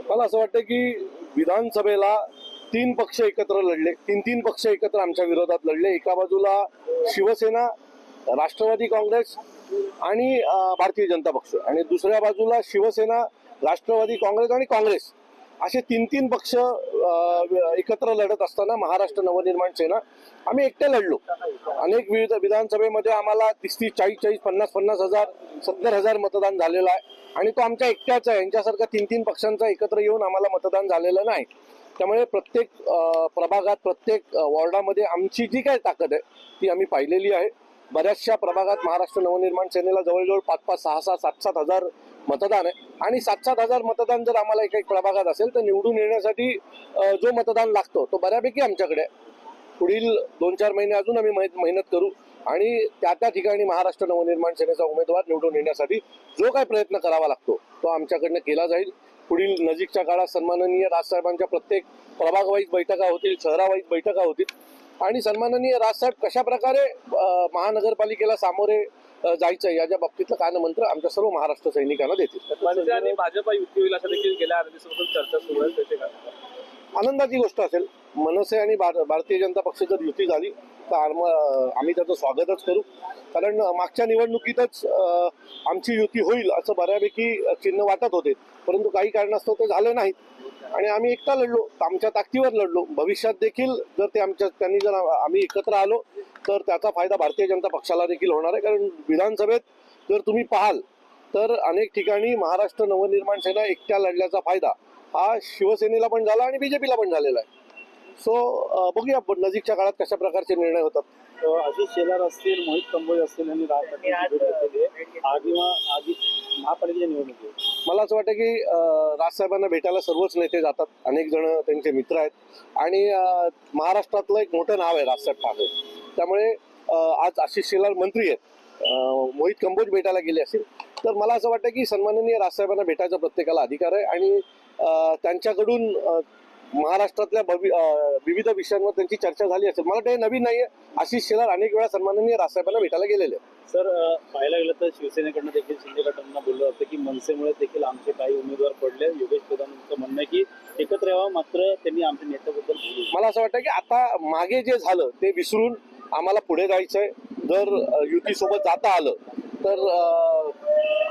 मला असं वाटतं की विधानसभेला तीन पक्ष एकत्र लढले, तीन पक्ष एकत्र आमच्या विरोधात लढले. एका बाजूला शिवसेना, राष्ट्रवादी काँग्रेस आणि भारतीय जनता पक्ष, आणि दुसऱ्या बाजूला शिवसेना, राष्ट्रवादी काँग्रेस आणि काँग्रेस असे तीन पक्ष एकत्र लढत असताना महाराष्ट्र नवनिर्माण सेना आम्ही एकटे लढलो. अनेक विविध विधानसभेमध्ये आम्हाला 30, 40, 50 हजार, 70,000 मतदान झालेलं आहे, आणि तो आमच्या एकट्याचा आहे. यांच्यासारखा तीन पक्षांचा एकत्र येऊन आम्हाला मतदान झालेलं नाही. त्यामुळे प्रत्येक प्रभागात, प्रत्येक वॉर्डामध्ये आमची जी काही ताकद आहे ती आम्ही पाहिलेली आहे. बऱ्याचशा प्रभागात महाराष्ट्र नवनिर्माण सेनेला जवळजवळ 5-5, 6-6, 7-7 हजार मतदान आहे, आणि 7-7 हजार मतदान जर आम्हाला एक प्रभागात असेल तर निवडून येण्यासाठी जो मतदान लागतो तो बऱ्यापैकी आमच्याकडे आहे. पुढील 2-4 महिने अजून आम्ही मेहनत करू, आणि त्या ठिकाणी महाराष्ट्र नवनिर्माण सेनेचा उमेदवार निवडून येण्यासाठी जो काही प्रयत्न करावा लागतो तो आमच्याकडनं केला जाईल. पुढील नजीकच्या काळात सन्माननीय राजसाहेबांच्या प्रत्येक प्रभागवाईज बैठका होतील, शहरावाईज बैठका होतील, आणि सन्माननीय राजसाहेब कशा प्रकारे महानगरपालिकेला सामोरे जायचं याच्या बाबतीतलं कानमंत्र आमच्या सर्व महाराष्ट्र सैनिकांना देतील. मनसे आणि भाजप युती होईल असं देखील गेल्या अर्ध्या दिवसापासून चर्चा सुरू आहे, त्याचे काय? आनंदाची गोष्ट असेल. मनसे आणि भारतीय जनता पक्ष जर युती झाली तर आम्ही त्याचं स्वागतच करू, कारण मागच्या निवडणुकीतच आमची युती होईल असं बऱ्यापैकी चिन्ह वाटत होते, परंतु काही कारणास्तव ते झाले नाहीत, आणि आम्ही एकटा लढलो, आमच्या ताकदीवर लढलो. भविष्यात देखील जर त्यांनी जर आम्ही एकत्र आलो तर त्याचा फायदा भारतीय जनता पक्षाला देखील होणार आहे. कारण विधानसभेत जर तुम्ही पाहाल तर अनेक ठिकाणी महाराष्ट्र नवनिर्माण सेना एकट्या लढल्याचा फायदा हा शिवसेनेला पण झाला आणि बीजेपीला पण झालेला आहे. सो बघूया नजीकच्या काळात कशा प्रकारचे निर्णय होतात. आशिष शेलार असतील, मोहित कंबोज असतील यांनी आधी महापालिकेच्या निवडणुकीत मला असं वाटतं की राजसाहेबांना भेटायला सर्वच नेते जातात, अनेक जण त्यांचे मित्र आहेत, आणि महाराष्ट्रातलं एक मोठं नाव आहे राजसाहेब ठाकरे. त्यामुळे आज आशिष शेलार मंत्री आहेत, मोहित कंबोज भेटायला गेले असतील, तर मला असं वाटतं की सन्माननीय राजसाहेबांना भेटायचा प्रत्येकाला अधिकार आहे, आणि त्यांच्याकडून महाराष्ट्रातल्या विविध विषयांवर त्यांची चर्चा झाली असेल. मला ते नवीन नाहीये. आशिष शेलार अनेक वेळा सन्माननीय राजसाहेबांना भेटायला गेलेले. सर, पाहायला गेलं तर शिवसेनेकडनं देखील शिंदे गटांना बोललं जातं की मनसेमुळे देखील आमचे काही उमेदवार पडले. योगेश प्रधानांचं म्हणणं आहे की एकत्र यावं, मात्र त्यांनी आमच्या नेत्याबद्दल बोलू. मला असं वाटतं की आता मागे जे झालं ते विसरून आम्हाला पुढे जायचंय. जर युतीसोबत जाता आलं तर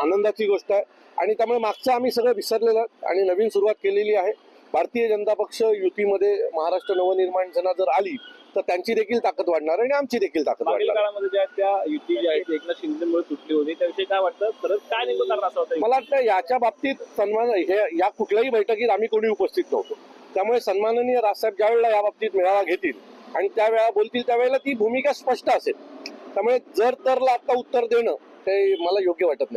आनंदाची गोष्ट आहे, आणि त्यामुळे मागचं आम्ही सगळं विसरलेलं आणि नवीन सुरुवात केलेली आहे. भारतीय जनता पक्ष युतीमध्ये महाराष्ट्र नवनिर्माण सेना जर आली तर त्यांची देखील ताकद वाढणार आणि आमची देखील ताकद वाढणार. काळामध्ये ज्या त्या युती जी आहे एकनाथ शिंदेमुळे तुटली होती, त्याविषयी काय वाटतं? खरंच काय नेमकं कारण असं होतं? मला वाटतं याच्या बाबतीत या कुठल्याही बैठकीत आम्ही कोणी उपस्थित नव्हतो. त्यामुळे सन्माननीय राजसाहेब ज्या वेळेला या बाबतीत मेळावा घेतील आणि त्यावेळेला बोलतील त्यावेळेला ती भूमिका स्पष्ट असेल. त्यामुळे जर तरला आता उत्तर देणं ते मला योग्य वाटत नाही.